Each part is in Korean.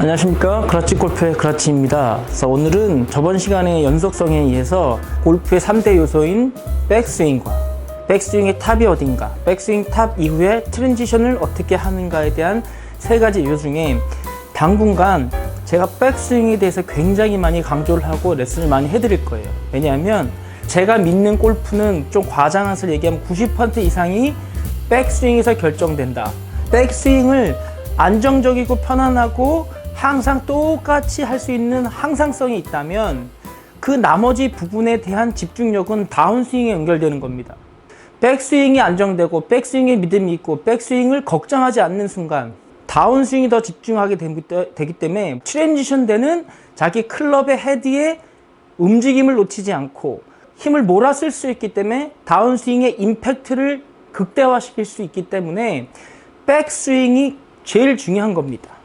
안녕하십니까, 그라치 골프의 그라치입니다. 그래서 오늘은 저번 시간의 연속성에 의해서 골프의 3대 요소인 백스윙과 백스윙의 탑이 어딘가, 백스윙 탑 이후에 트랜지션을 어떻게 하는가에 대한 세 가지 요소 중에 당분간 제가 백스윙에 대해서 굉장히 많이 강조를 하고 레슨을 많이 해드릴 거예요. 왜냐하면 제가 믿는 골프는 좀 과장한 것을 얘기하면 90% 이상이 백스윙에서 결정된다. 백스윙을 안정적이고 편안하고 항상 똑같이 할 수 있는 항상성이 있다면 그 나머지 부분에 대한 집중력은 다운스윙에 연결되는 겁니다. 백스윙이 안정되고 백스윙에 믿음이 있고 백스윙을 걱정하지 않는 순간 다운스윙이 더 집중하게 되기 때문에 트랜지션 되는 자기 클럽의 헤드의 움직임을 놓치지 않고 힘을 몰아쓸 수 있기 때문에 다운스윙의 임팩트를 극대화시킬 수 있기 때문에 백스윙이 제일 중요한 겁니다.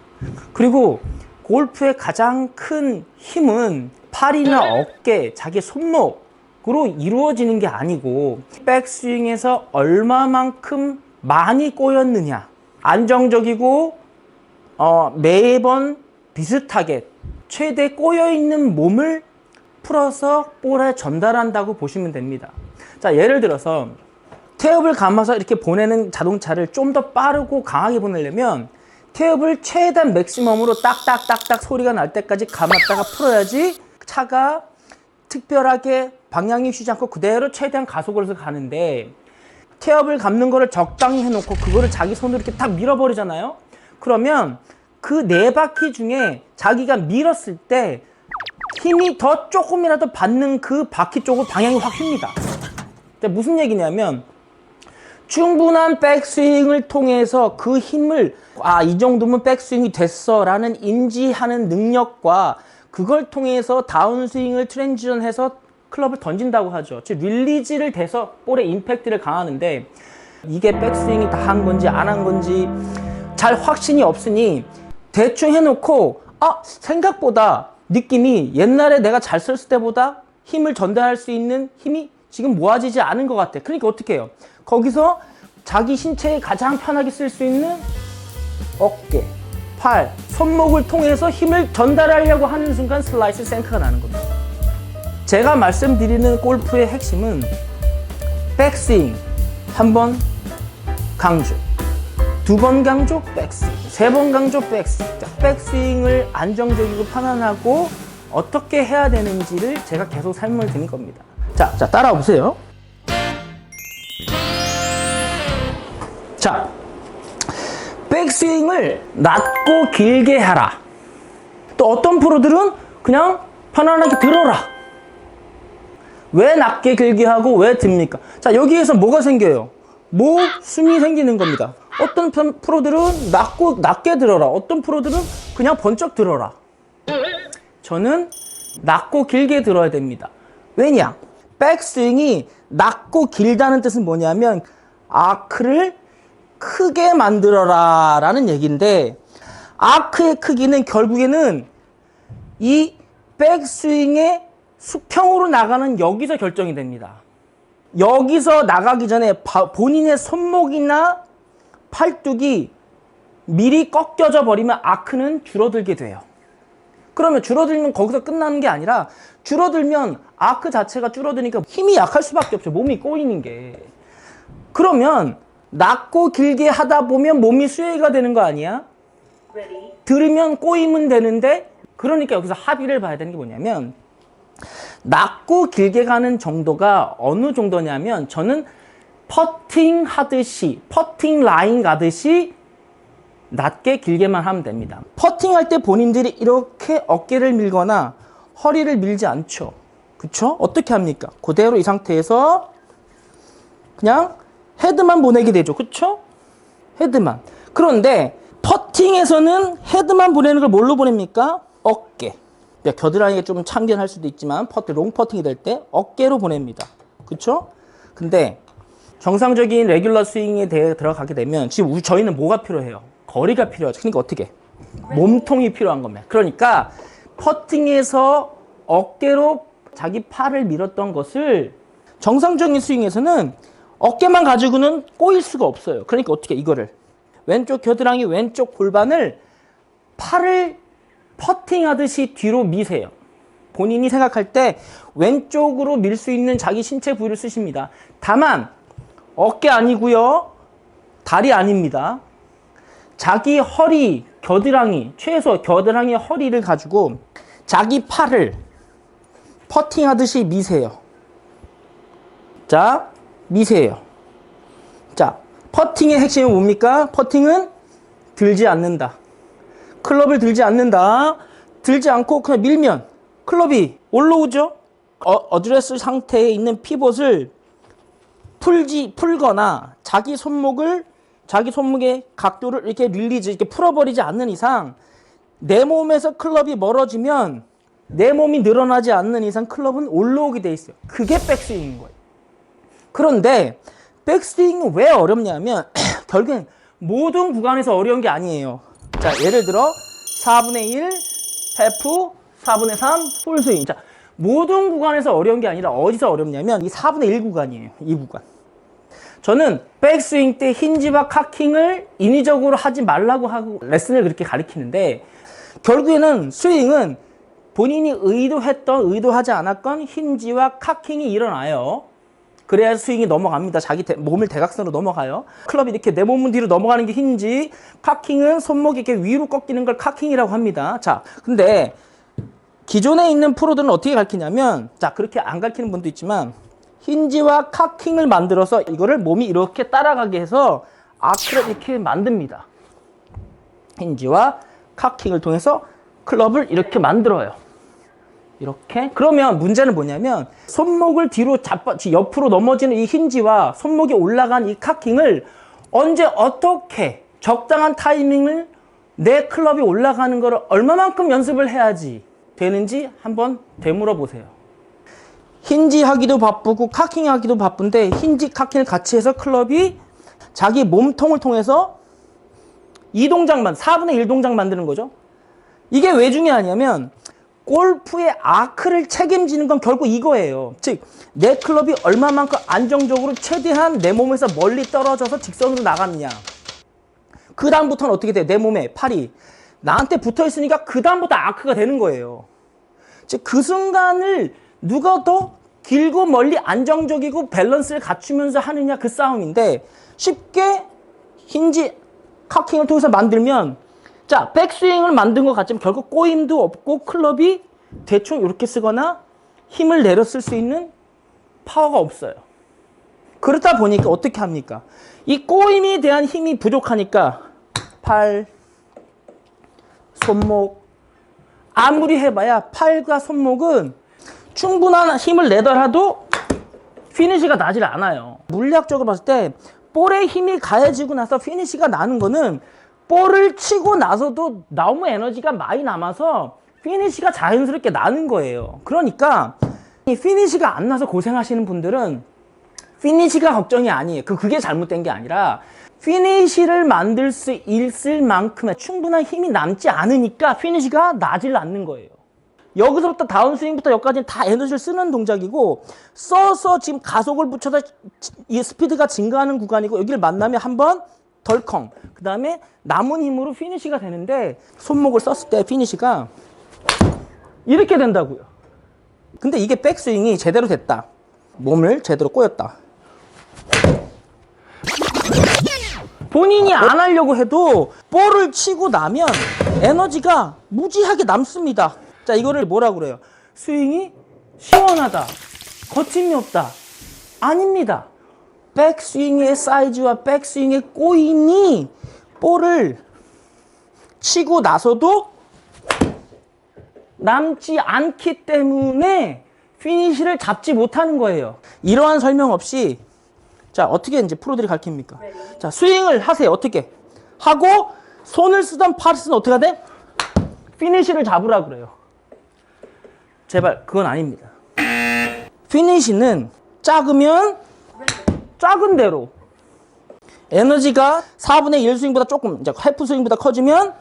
그리고 골프의 가장 큰 힘은 팔이나 어깨, 자기 손목으로 이루어지는 게 아니고 백스윙에서 얼마만큼 많이 꼬였느냐, 안정적이고 매번 비슷하게 최대 꼬여있는 몸을 풀어서 볼에 전달한다고 보시면 됩니다. 자, 예를 들어서 태엽을 감아서 이렇게 보내는 자동차를 좀 더 빠르고 강하게 보내려면 태엽을 최대한 맥시멈으로 딱딱딱딱 소리가 날 때까지 감았다가 풀어야지 차가 특별하게 방향이 쉬지 않고 그대로 최대한 가속을 해서 가는데, 태엽을 감는 거를 적당히 해놓고 그거를 자기 손으로 이렇게 딱 밀어버리잖아요. 그러면 그 네 바퀴 중에 자기가 밀었을 때 힘이 더 조금이라도 받는 그 바퀴 쪽으로 방향이 확 휩니다. 무슨 얘기냐면 충분한 백스윙을 통해서 그 힘을 이 정도면 백스윙이 됐어 라는 인지하는 능력과 그걸 통해서 다운스윙을 트랜지션해서 클럽을 던진다고 하죠. 즉 릴리즈를 돼서 볼에 임팩트를 가하는데, 이게 백스윙이 다 한 건지 안 한 건지 잘 확신이 없으니 대충 해놓고 생각보다 느낌이 옛날에 내가 잘 썼을 때보다 힘을 전달할 수 있는 힘이 지금 모아지지 않은 것 같아. 그러니까 어떻게 해요? 거기서 자기 신체에 가장 편하게 쓸 수 있는 어깨, 팔, 손목을 통해서 힘을 전달하려고 하는 순간 슬라이스 생크가 나는 겁니다. 제가 말씀드리는 골프의 핵심은 백스윙 한 번 강조, 두 번 강조 백스윙, 세 번 강조 백스윙. 백스윙을 안정적이고 편안하고 어떻게 해야 되는지를 제가 계속 설명을 드릴 겁니다. 자, 따라오세요. 자, 백스윙을 낮고 길게 하라. 또 어떤 프로들은 그냥 편안하게 들어라. 왜 낮게 길게 하고 왜 듭니까? 자, 여기에서 뭐가 생겨요? 숨이 생기는 겁니다. 어떤 프로들은 낮게 들어라. 어떤 프로들은 그냥 번쩍 들어라. 저는 낮고 길게 들어야 됩니다. 왜냐? 백스윙이 낮고 길다는 뜻은 뭐냐면 아크를 크게 만들어라 라는 얘기인데, 아크의 크기는 결국에는 이 백스윙의 수평으로 나가는 여기서 결정이 됩니다. 여기서 나가기 전에 본인의 손목이나 팔뚝이 미리 꺾여져 버리면 아크는 줄어들게 돼요. 그러면 줄어들면 거기서 끝나는 게 아니라, 줄어들면 아크 자체가 줄어드니까 힘이 약할 수밖에 없죠. 몸이 꼬이는 게. 그러면 낮고 길게 하다 보면 몸이 수혜가 되는 거 아니야? 들으면 꼬이면 되는데, 그러니까 여기서 합의를 봐야 되는 게 뭐냐면, 낮고 길게 가는 정도가 어느 정도냐면, 저는 퍼팅 하듯이, 퍼팅 라인 가듯이 낮게 길게만 하면 됩니다. 퍼팅할 때 본인들이 이렇게 어깨를 밀거나 허리를 밀지 않죠. 그쵸? 어떻게 합니까? 그대로 이 상태에서 그냥 헤드만 보내게 되죠. 그쵸? 헤드만. 그런데 퍼팅에서는 헤드만 보내는 걸 뭘로 보냅니까? 어깨. 겨드랑이가 좀 참견할 수도 있지만 롱 퍼팅이 될 때 어깨로 보냅니다. 그쵸? 근데 정상적인 레귤러 스윙에 대해 들어가게 되면 지금 저희는 뭐가 필요해요? 거리가 필요하죠. 그러니까 어떻게? 몸통이 필요한 겁니다. 그러니까 퍼팅에서 어깨로 자기 팔을 밀었던 것을 정상적인 스윙에서는 어깨만 가지고는 꼬일 수가 없어요. 그러니까 어떻게 이거를 왼쪽 겨드랑이 왼쪽 골반을 팔을 퍼팅 하듯이 뒤로 미세요. 본인이 생각할 때 왼쪽으로 밀 수 있는 자기 신체 부위를 쓰십니다. 다만 어깨 아니고요, 다리 아닙니다. 자기 허리, 겨드랑이, 최소 겨드랑이 허리를 가지고 자기 팔을 퍼팅 하듯이 미세요. 자, 미세요. 자, 퍼팅의 핵심은 뭡니까? 퍼팅은 들지 않는다. 클럽을 들지 않는다. 들지 않고 그냥 밀면 클럽이 올라오죠? 어드레스 상태에 있는 피벗을 풀거나 자기 손목의 각도를 이렇게 이렇게 풀어버리지 않는 이상, 내 몸에서 클럽이 멀어지면, 내 몸이 늘어나지 않는 이상 클럽은 올라오게 돼 있어요. 그게 백스윙인 거예요. 그런데 백스윙은 왜 어렵냐면 결국엔 모든 구간에서 어려운 게 아니에요. 자, 예를 들어 4분의 1 해프, 4분의 3 풀스윙. 자, 모든 구간에서 어려운 게 아니라 어디서 어렵냐면 이 4분의 1 구간이에요. 이 구간. 저는 백스윙 때 힌지와 카킹을 인위적으로 하지 말라고 하고 레슨을 그렇게 가르치는데, 결국에는 스윙은 본인이 의도했던 의도하지 않았건 힌지와 카킹이 일어나요. 그래야 스윙이 넘어갑니다. 자기 몸을 대각선으로 넘어가요. 클럽이 이렇게 내 몸 뒤로 넘어가는 게 힌지, 카킹은 손목이 이렇게 위로 꺾이는 걸 카킹이라고 합니다. 자, 근데 기존에 있는 프로들은 어떻게 가르치냐면, 자, 그렇게 안 가르치는 분도 있지만 힌지와 카킹을 만들어서 이거를 몸이 이렇게 따라가게 해서 아크를 이렇게 만듭니다. 힌지와 카킹을 통해서 클럽을 이렇게 만들어요. 이렇게. 그러면 문제는 뭐냐면 손목을 뒤로 옆으로 넘어지는 이 힌지와 손목이 올라간 이 카킹을 언제 어떻게 적당한 타이밍을 내 클럽이 올라가는 거를 얼마만큼 연습을 해야지 되는지 한번 되물어 보세요. 힌지 하기도 바쁘고 카킹 하기도 바쁜데 힌지 카킹을 같이 해서 클럽이 자기 몸통을 통해서 이 동작만 4분의 1 동작 만드는 거죠. 이게 왜 중요하냐면 골프의 아크를 책임지는 건 결국 이거예요. 즉, 내 클럽이 얼마만큼 안정적으로 최대한 내 몸에서 멀리 떨어져서 직선으로 나갔느냐. 그 다음부터는 어떻게 돼? 내 몸에 팔이 나한테 붙어 있으니까 그 다음부터 아크가 되는 거예요. 즉, 그 순간을 누가 더 길고 멀리 안정적이고 밸런스를 갖추면서 하느냐, 그 싸움인데, 쉽게 힌지 카킹을 통해서 만들면, 자, 백스윙을 만든 것 같지만 결국 꼬임도 없고 클럽이 대충 이렇게 쓰거나 힘을 내려 쓸 수 있는 파워가 없어요. 그렇다 보니까 어떻게 합니까? 이 꼬임에 대한 힘이 부족하니까 팔, 손목, 아무리 해봐야 팔과 손목은 충분한 힘을 내더라도 피니시가 나질 않아요. 물리학적으로 봤을 때 볼에 힘이 가해지고 나서 피니시가 나는 거는 볼을 치고 나서도 너무 에너지가 많이 남아서 피니시가 자연스럽게 나는 거예요. 그러니까 이 피니시가 안 나서 고생하시는 분들은 피니시가 걱정이 아니에요. 그게 잘못된 게 아니라 피니시를 만들 수 있을 만큼의 충분한 힘이 남지 않으니까 피니시가 나질 않는 거예요. 여기서부터 다운스윙부터 여기까지는 다 에너지를 쓰는 동작이고, 써서 지금 가속을 붙여서 이 스피드가 증가하는 구간이고, 여기를 만나면 한번 덜컹, 그 다음에 남은 힘으로 피니시가 되는데, 손목을 썼을 때 피니시가 이렇게 된다고요. 근데 이게 백스윙이 제대로 됐다, 몸을 제대로 꼬였다, 본인이 안 하려고 해도 볼을 치고 나면 에너지가 무지하게 남습니다. 자, 이거를 뭐라고 그래요? 스윙이 시원하다, 거침이 없다. 아닙니다. 백스윙의 사이즈와 백스윙의 꼬임이 볼을 치고 나서도 남지 않기 때문에 피니시를 잡지 못하는 거예요. 이러한 설명 없이, 자, 어떻게 이제 프로들이 가르칩니까? 자, 스윙을 하세요. 어떻게? 하고 손을 쓰던 팔을 쓰던 어떻게 하대? 피니시를 잡으라 그래요. 제발, 그건 아닙니다. 피니시는 작으면 작은 대로, 에너지가 4분의 1 스윙보다 조금, 이제 해프 스윙보다 커지면,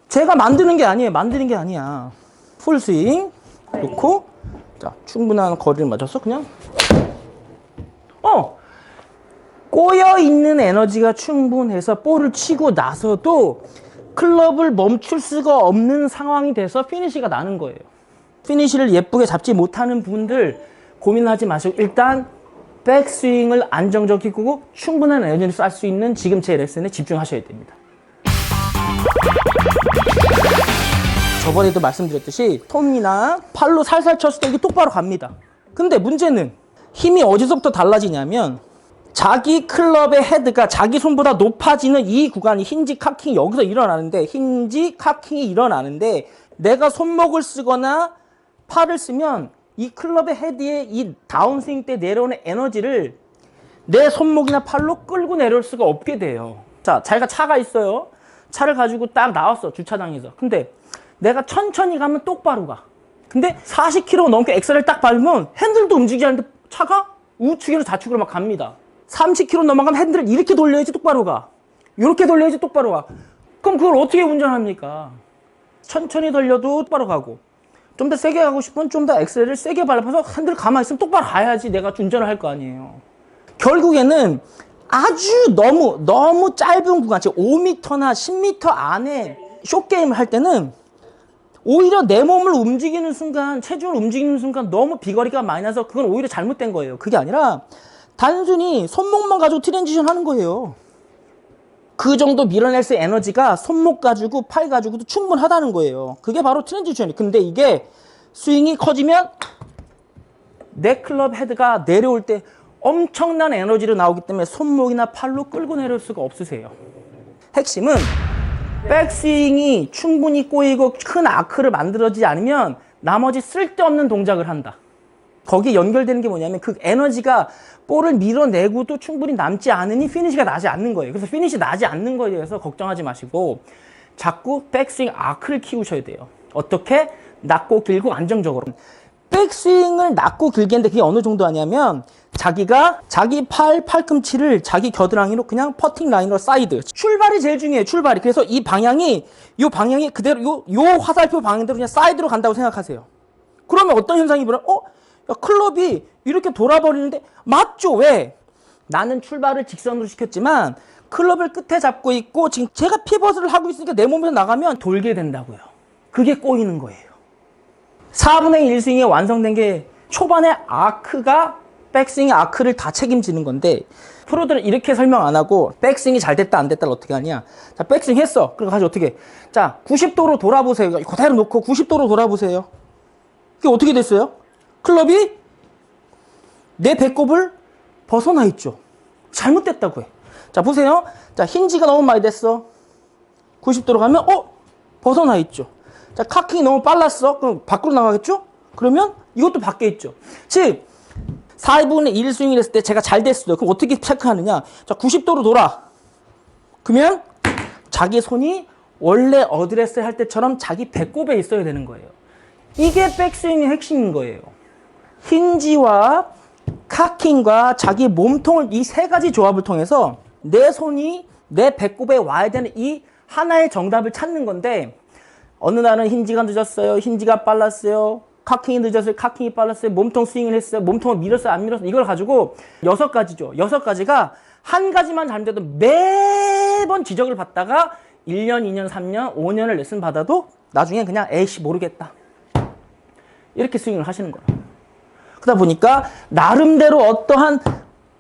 제가 만드는 게 아니에요. 만드는 게 아니야. 풀 스윙 놓고, 자, 충분한 거리를 맞춰서 그냥, 꼬여있는 에너지가 충분해서 볼을 치고 나서도 클럽을 멈출 수가 없는 상황이 돼서 피니시가 나는 거예요. 피니시를 예쁘게 잡지 못하는 분들 고민하지 마시고 일단 백스윙을 안정적이고 충분한 에너지를 쏠 수 있는 지금 제 레슨에 집중하셔야 됩니다. 저번에도 말씀드렸듯이 톱이나 팔로 살살 쳤을 때 이게 똑바로 갑니다. 근데 문제는 힘이 어디서부터 달라지냐면 자기 클럽의 헤드가 자기 손보다 높아지는 이 구간이 힌지 카킹이 여기서 일어나는데 힌지 카킹이 일어나는데 내가 손목을 쓰거나 팔을 쓰면 이 클럽의 헤드에 이 다운스윙 때 내려오는 에너지를 내 손목이나 팔로 끌고 내려올 수가 없게 돼요. 자, 자기가 차가 있어요. 차를 가지고 딱 나왔어, 주차장에서. 근데 내가 천천히 가면 똑바로 가. 근데 40km 넘게 엑셀을 딱 밟으면 핸들도 움직이지 않는데 차가 우측에서 좌측으로 막 갑니다. 30km 넘어가면 핸들을 이렇게 돌려야지 똑바로 가. 이렇게 돌려야지 똑바로 가. 그럼 그걸 어떻게 운전합니까? 천천히 돌려도 똑바로 가고 좀 더 세게 가고 싶으면 좀 더 엑셀을 세게 밟아서 핸들 가만히 있으면 똑바로 가야지 내가 운전을 할 거 아니에요. 결국에는 아주 너무 짧은 구간, 즉 5m나 10m 안에 숏게임을 할 때는 오히려 내 몸을 움직이는 순간, 체중을 움직이는 순간 너무 비거리가 많이 나서 그건 오히려 잘못된 거예요. 그게 아니라 단순히 손목만 가지고 트랜지션 하는 거예요. 그 정도 밀어낼 수 있는 에너지가 손목 가지고 팔 가지고도 충분하다는 거예요. 그게 바로 트랜지션이에요. 근데 이게 스윙이 커지면 내 클럽 헤드가 내려올 때 엄청난 에너지로 나오기 때문에 손목이나 팔로 끌고 내려올 수가 없으세요. 핵심은 백스윙이 충분히 꼬이고 큰 아크를 만들어지지 않으면 나머지 쓸데없는 동작을 한다. 거기에 연결되는 게 뭐냐면 그 에너지가 볼을 밀어내고도 충분히 남지 않으니 피니시가 나지 않는 거예요. 그래서 피니시 나지 않는 거에 대해서 걱정하지 마시고 자꾸 백스윙 아크를 키우셔야 돼요. 어떻게? 낮고 길고 안정적으로. 백스윙을 낮고 길게 했는데 그게 어느 정도 하냐면 자기가 자기 팔꿈치를 자기 겨드랑이로 그냥 퍼팅 라인으로 사이드. 출발이 제일 중요해요. 출발이. 그래서 이 방향이 그대로 요 화살표 방향대로 그냥 사이드로 간다고 생각하세요. 그러면 어떤 현상이 벌어요? 야, 클럽이 이렇게 돌아버리는데 맞죠? 왜? 나는 출발을 직선으로 시켰지만 클럽을 끝에 잡고 있고 지금 제가 피벗을 하고 있으니까 내 몸에서 나가면 돌게 된다고요. 그게 꼬이는 거예요. 4분의 1 스윙이 완성된 게 초반에 아크가 백스윙의 아크를 다 책임지는 건데 프로들은 이렇게 설명 안 하고 백스윙이 잘 됐다 안 됐다를 어떻게 하냐. 자, 백스윙 했어. 그럼 가지 어떻게. 자, 90도로 돌아보세요. 그대로 놓고 90도로 돌아보세요. 그게 어떻게 됐어요? 클럽이 내 배꼽을 벗어나 있죠. 잘못됐다고 해. 자, 보세요. 자, 힌지가 너무 많이 됐어. 90도로 가면 벗어나 있죠. 자, 카킹이 너무 빨랐어. 그럼 밖으로 나가겠죠? 그러면 이것도 밖에 있죠. 즉 4분의 1 스윙을 했을 때 제가 잘 됐어요. 그럼 어떻게 체크하느냐? 자, 90도로 돌아. 그러면 자기 손이 원래 어드레스 할 때처럼 자기 배꼽에 있어야 되는 거예요. 이게 백스윙의 핵심인 거예요. 힌지와 카킹과 자기 몸통을 이 세 가지 조합을 통해서 내 손이 내 배꼽에 와야 되는 이 하나의 정답을 찾는 건데 어느 날은 힌지가 늦었어요. 힌지가 빨랐어요. 카킹이 늦었어요. 카킹이 빨랐어요. 몸통 스윙을 했어요. 몸통을 밀었어요. 안 밀었어요. 이걸 가지고 6가지죠. 6가지가 한 가지만 잘못돼도 매번 지적을 받다가 1년, 2년, 3년, 5년을 레슨 받아도 나중에 그냥 에이씨 모르겠다. 이렇게 스윙을 하시는 거예요. 그러다 보니까 나름대로 어떠한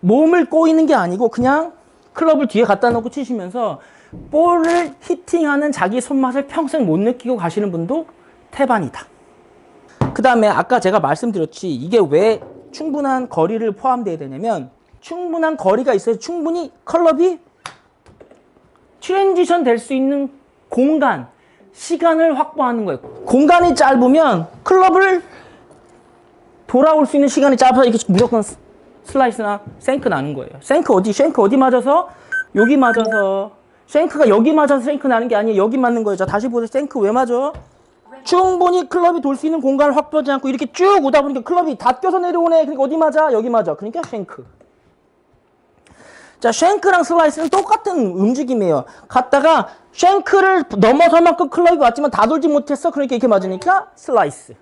몸을 꼬이는 게 아니고 그냥 클럽을 뒤에 갖다 놓고 치시면서 볼을 히팅하는 자기 손맛을 평생 못 느끼고 가시는 분도 태반이다. 그 다음에 아까 제가 말씀드렸지 이게 왜 충분한 거리를 포함되어야 되냐면 충분한 거리가 있어야 충분히 클럽이 트랜지션 될 수 있는 공간, 시간을 확보하는 거예요. 공간이 짧으면 클럽을 돌아올 수 있는 시간이 짧아서 이렇게 무조건 슬라이스나 생크 나는 거예요. 생크 어디 맞아서? 여기 맞아서. 생크가 여기 맞아서 생크 나는 게 아니에요. 여기 맞는 거예요. 자, 다시 보세요. 생크 왜 맞아? 충분히 클럽이 돌 수 있는 공간을 확보하지 않고 이렇게 쭉 오다 보니까 클럽이 다 껴서 내려오네. 그러니까 어디 맞아? 여기 맞아. 그러니까 쉔크. 자, 쉔크랑 슬라이스는 똑같은 움직임이에요. 갔다가 쉔크를 넘어설 만큼 클럽이 왔지만 다 돌지 못했어. 그러니까 이렇게 맞으니까 슬라이스.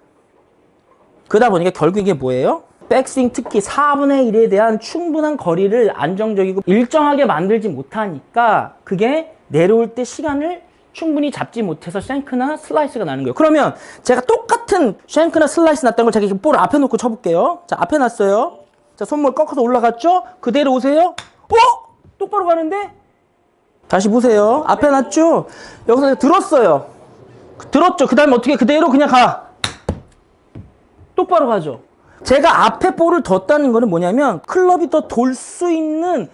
그러다 보니까 결국 이게 뭐예요? 백스윙 특히 4분의 1에 대한 충분한 거리를 안정적이고 일정하게 만들지 못하니까 그게 내려올 때 시간을 충분히 잡지 못해서 쉔크나 슬라이스가 나는 거예요. 그러면 제가 똑같은 쉔크나 슬라이스 났다는 걸 제가 볼 앞에 놓고 쳐볼게요. 자, 앞에 놨어요. 자, 손목을 꺾어서 올라갔죠? 그대로 오세요. 똑바로 가는데? 다시 보세요. 앞에 놨죠? 여기서 들었어요. 들었죠? 그 다음에 어떻게 그대로 그냥 가. 똑바로 가죠. 제가 앞에 볼을 뒀다는 거는 뭐냐면 클럽이 더 돌 수 있는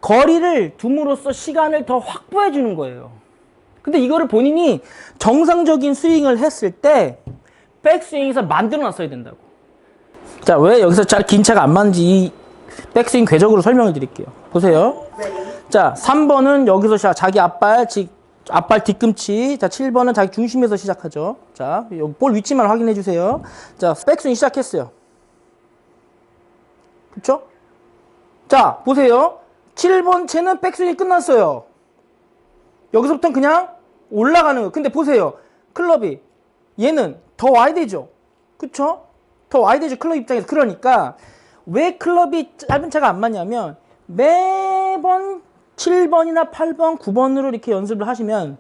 거리를 둠으로써 시간을 더 확보해 주는 거예요. 근데 이거를 본인이 정상적인 스윙을 했을 때 백스윙에서 만들어 놨어야 된다고. 자, 왜 여기서 잘 긴 차가 안 맞는지 이 백스윙 궤적으로 설명을 드릴게요. 보세요. 자, 3번은 여기서 자기 앞발 뒤꿈치. 자, 7번은 자기 중심에서 시작하죠. 자, 볼 위치만 확인해 주세요. 자, 백스윙 시작했어요. 그쵸? 자, 보세요. 7번 채는 백스윙이 끝났어요. 여기서부터는 그냥 올라가는 거예요. 근데 보세요. 클럽이 얘는 더 와야 되죠. 그쵸? 더 와야 되죠. 클럽 입장에서. 그러니까 왜 클럽이 짧은 차가 안 맞냐면 매번 7번이나 8번, 9번으로 이렇게 연습을 하시면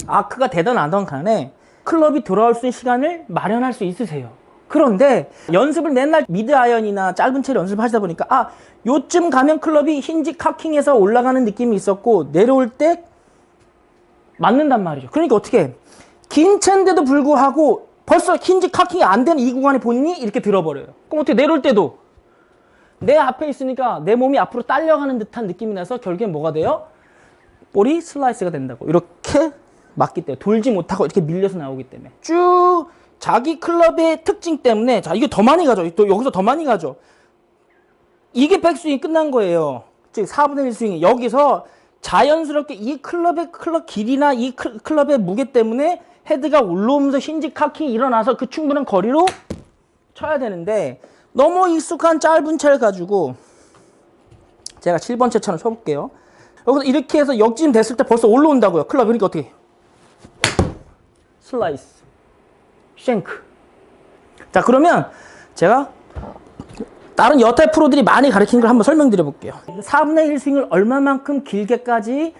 아크가 되든 안 되든 간에 클럽이 돌아올 수 있는 시간을 마련할 수 있으세요. 그런데 연습을 맨날 미드 아이언이나 짧은 채로 연습하시다 보니까 요쯤 가면 클럽이 힌지 카킹해서 올라가는 느낌이 있었고 내려올 때 맞는단 말이죠. 그러니까 어떻게 긴 채인데도 불구하고 벌써 힌지 카킹이 안 되는 이 구간에 본인이 이렇게 들어버려요. 그럼 어떻게 내려올 때도 내 앞에 있으니까 내 몸이 앞으로 딸려가는 듯한 느낌이 나서 결국엔 뭐가 돼요? 볼이 슬라이스가 된다고. 이렇게 맞기 때문에 돌지 못하고 이렇게 밀려서 나오기 때문에 쭉 자기 클럽의 특징 때문에 자 이게 더 많이 가죠. 또 여기서 더 많이 가죠. 이게 백스윙이 끝난 거예요. 즉 4분의 1 스윙이 여기서 자연스럽게 이 클럽의 클럽 길이나 이 클럽의 무게 때문에 헤드가 올라오면서 힌지 카킹이 일어나서 그 충분한 거리로 쳐야 되는데 너무 익숙한 짧은 채를 가지고 제가 7번 채처럼 쳐볼게요. 여기서 이렇게 해서 역진 됐을 때 벌써 올라온다고요. 클럽. 그러니까 어떻게 슬라이스 쉔크. 자, 그러면 제가 다른 여타 프로들이 많이 가르치는 걸 한번 설명드려 볼게요. 4분의 1 스윙을 얼마만큼 길게까지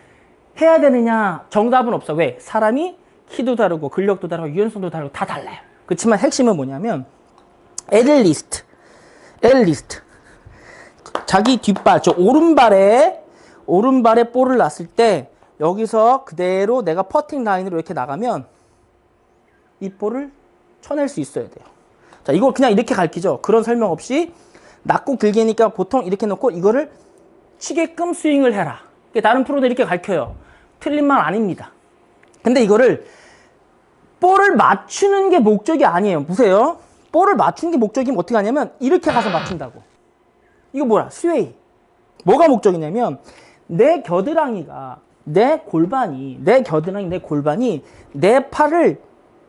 해야 되느냐 정답은 없어. 왜? 사람이 키도 다르고 근력도 다르고 유연성도 다르고 다 달라요. 그렇지만 핵심은 뭐냐면 엘리스트 자기 뒷발 저 오른발에 볼을 놨을 때 여기서 그대로 내가 퍼팅 라인으로 이렇게 나가면 이 볼을 쳐낼 수 있어야 돼요. 자, 이걸 그냥 이렇게 가르치죠. 그런 설명 없이 낮고 길게니까 보통 이렇게 놓고 이거를 치게끔 스윙을 해라. 다른 프로들이 이렇게 가르쳐요. 틀린 말 아닙니다. 근데 이거를 볼을 맞추는 게 목적이 아니에요. 보세요. 볼을 맞추는 게 목적이면 어떻게 하냐면 이렇게 가서 맞춘다고. 이거 뭐야? 스웨이. 뭐가 목적이냐면 내 겨드랑이가 내 골반이 내 팔을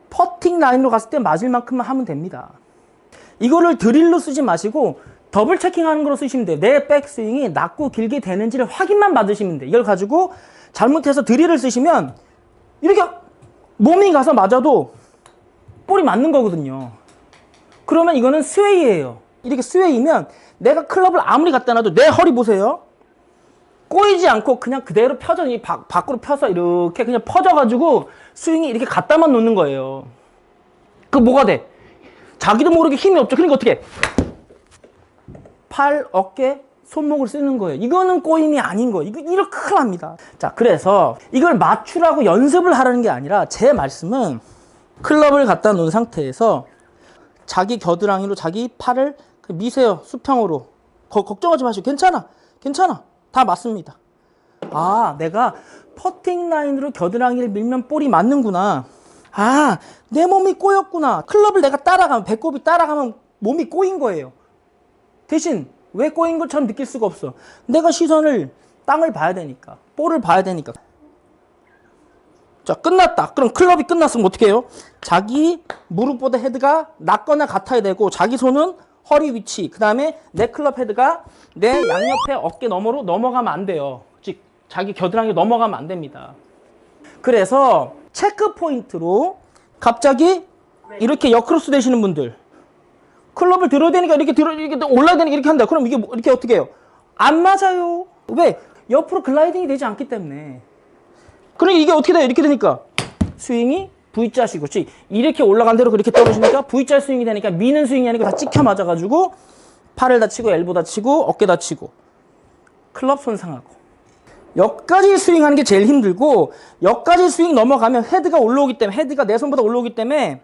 퍼팅 라인으로 갔을 때 맞을 만큼만 하면 됩니다. 이거를 드릴로 쓰지 마시고 더블 체킹하는 거로 쓰시면 돼요. 내 백스윙이 낮고 길게 되는지를 확인만 받으시면 돼요. 이걸 가지고 잘못해서 드릴을 쓰시면 이렇게 몸이 가서 맞아도 볼이 맞는 거거든요. 그러면 이거는 스웨이예요. 이렇게 스웨이면 내가 클럽을 아무리 갖다 놔도 내 허리 보세요. 꼬이지 않고 그냥 그대로 펴져, 밖으로 펴서 이렇게 그냥 퍼져가지고 스윙이 이렇게 갖다만 놓는 거예요. 그 뭐가 돼? 자기도 모르게 힘이 없죠. 그러니까 어떻게? 팔, 어깨, 손목을 쓰는 거예요. 이거는 꼬임이 아닌 거예요. 이거 이렇게 큰일 납니다. 자, 그래서 이걸 맞추라고 연습을 하라는 게 아니라 제 말씀은 클럽을 갖다 놓은 상태에서 자기 겨드랑이로 자기 팔을 미세요. 수평으로. 걱정하지 마시고 괜찮아. 다 맞습니다. 내가 퍼팅 라인으로 겨드랑이를 밀면 볼이 맞는구나. 내 몸이 꼬였구나. 클럽을 내가 따라가면, 배꼽이 따라가면 몸이 꼬인 거예요. 대신 왜 꼬인 것처럼 느낄 수가 없어? 내가 시선을 땅을 봐야 되니까, 볼을 봐야 되니까. 자, 끝났다. 그럼 클럽이 끝났으면 어떻게 해요? 자기 무릎보다 헤드가 낮거나 같아야 되고 자기 손은 허리 위치, 그 다음에 내 클럽 헤드가 내 양옆에 어깨 너머로 넘어가면 안 돼요. 즉 자기 겨드랑이로 넘어가면 안 됩니다. 그래서 체크 포인트로 갑자기 이렇게 역크로스 되시는 분들 클럽을 들어야 되니까 이렇게 올라야 되니까 이렇게 한다. 그럼 이게 이렇게 어떻게 해요? 안 맞아요. 왜? 옆으로 글라이딩이 되지 않기 때문에. 그러니까 이게 어떻게 돼요? 이렇게 되니까 스윙이 V자식이고, 이렇게 올라간 대로 그렇게 떨어지니까 V자 스윙이 되니까 미는 스윙이 아니고 다 찍혀 맞아가지고 팔을 다치고 엘보 다치고 어깨 다치고 클럽 손상하고. 여기까지 스윙하는 게 제일 힘들고, 여기까지 스윙 넘어가면 헤드가 올라오기 때문에, 헤드가 내 손보다 올라오기 때문에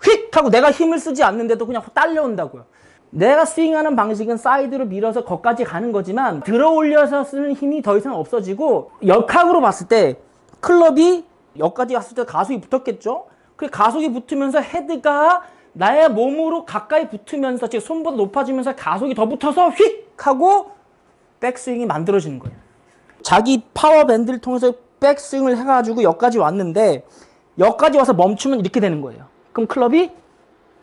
휙 하고 내가 힘을 쓰지 않는데도 그냥 딸려온다고요. 내가 스윙하는 방식은 사이드로 밀어서 거기까지 가는 거지만 들어 올려서 쓰는 힘이 더 이상 없어지고, 역학으로 봤을 때 클럽이 여기까지 갔을 때 가속이 붙었겠죠? 그 가속이 붙으면서 헤드가 나의 몸으로 가까이 붙으면서, 즉 손보다 높아지면서 가속이 더 붙어서 휙 하고 백스윙이 만들어지는 거예요. 자기 파워밴드를 통해서 백스윙을 해가지고 여기까지 왔는데 여기까지 와서 멈추면 이렇게 되는 거예요. 그럼 클럽이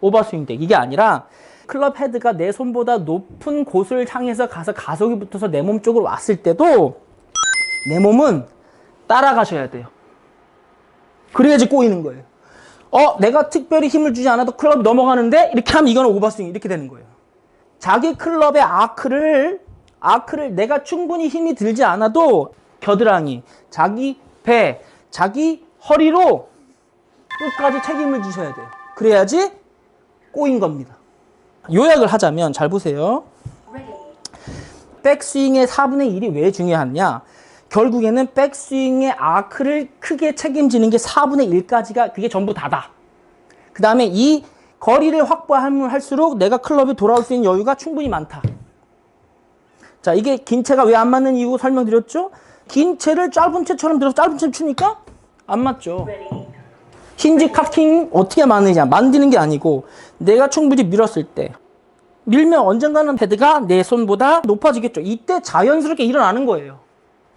오버스윙 돼. 이게 아니라 클럽 헤드가 내 손보다 높은 곳을 향해서 가서 가속이 붙어서 내 몸 쪽으로 왔을 때도 내 몸은 따라가셔야 돼요. 그래야지 꼬이는 거예요. 내가 특별히 힘을 주지 않아도 클럽이 넘어가는데 이렇게 하면 이거는 오버스윙 이렇게 되는 거예요. 자기 클럽의 아크를 내가 충분히 힘이 들지 않아도 겨드랑이, 자기 배, 자기 허리로 끝까지 책임을 지셔야 돼요. 그래야지 꼬인 겁니다. 요약을 하자면 잘 보세요. 백스윙의 4분의 1이 왜 중요하냐? 결국에는 백스윙의 아크를 크게 책임지는 게 4분의 1까지가 그게 전부 다다. 그 다음에 이 거리를 확보하면 할수록 내가 클럽이 돌아올 수 있는 여유가 충분히 많다. 자, 이게 긴 채가 왜 안 맞는 이유 설명드렸죠? 긴 채를 짧은 채처럼 들어서 짧은 채를 추니까 안 맞죠. 힌지 카킹 어떻게 만드냐? 만드는 게 아니고 내가 충분히 밀었을 때 밀면 언젠가는 헤드가 내 손보다 높아지겠죠. 이때 자연스럽게 일어나는 거예요.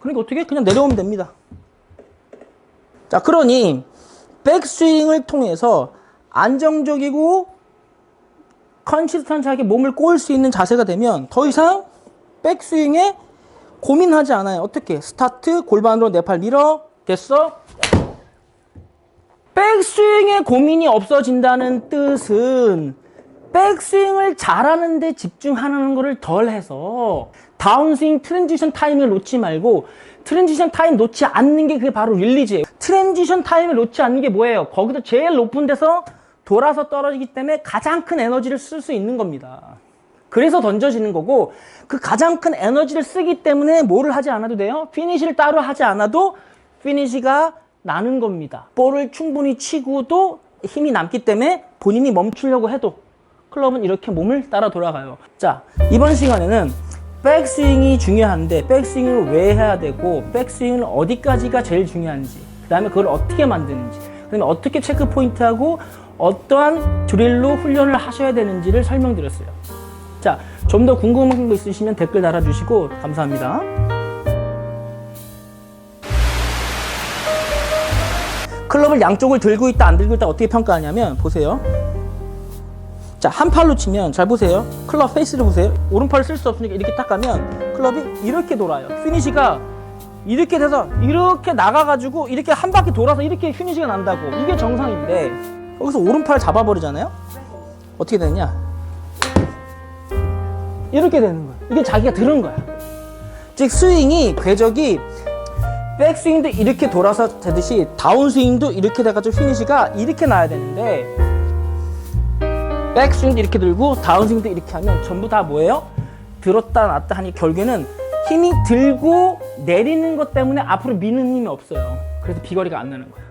그러니까 어떻게? 그냥 내려오면 됩니다. 자, 그러니 백스윙을 통해서 안정적이고 컨시스턴트하게 몸을 꼬을 수 있는 자세가 되면 더 이상 백스윙에 고민하지 않아요. 어떻게? 스타트, 골반으로 내 팔 밀어. 됐어? 백스윙에 고민이 없어진다는 뜻은 백스윙을 잘하는 데 집중하는 거를 덜 해서 다운스윙 트랜지션 타임을 놓지 말고, 트랜지션 타임 놓지 않는 게 그게 바로 릴리즈예요. 트랜지션 타임을 놓지 않는 게 뭐예요? 거기서 제일 높은 데서 돌아서 떨어지기 때문에 가장 큰 에너지를 쓸 수 있는 겁니다. 그래서 던져지는 거고, 그 가장 큰 에너지를 쓰기 때문에 뭐를 하지 않아도 돼요? 피니시를 따로 하지 않아도 피니시가 나는 겁니다. 볼을 충분히 치고도 힘이 남기 때문에 본인이 멈추려고 해도 클럽은 이렇게 몸을 따라 돌아가요. 자, 이번 시간에는 백스윙이 중요한데 백스윙을 왜 해야 되고, 백스윙은 어디까지가 제일 중요한지, 그 다음에 그걸 어떻게 만드는지, 그 다음에 어떻게 체크 포인트하고 어떠한 드릴로 훈련을 하셔야 되는지를 설명드렸어요. 자, 좀 더 궁금한 거 있으시면 댓글 달아주시고 감사합니다. 클럽을 양쪽을 들고 있다 안 들고 있다 어떻게 평가하냐면, 보세요. 자, 한 팔로 치면 잘 보세요. 클럽 페이스를 보세요. 오른팔을 쓸 수 없으니까 이렇게 딱 가면 클럽이 이렇게 돌아요. 피니시가 이렇게 돼서 이렇게 나가가지고 이렇게 한 바퀴 돌아서 이렇게 피니시가 난다고. 이게 정상인데 여기서 오른팔 잡아버리잖아요. 어떻게 되느냐? 이렇게 되는 거야. 이게 자기가 들은 거야. 즉 스윙이, 궤적이 백스윙도 이렇게 돌아서 되듯이 다운스윙도 이렇게 돼가지고 피니시가 이렇게 나야 되는데, 백스윙도 이렇게 들고 다운스윙도 이렇게 하면 전부 다 뭐예요? 들었다 놨다 하니 결국에는 힘이 들고 내리는 것 때문에 앞으로 미는 힘이 없어요. 그래서 비거리가 안 나는 거예요.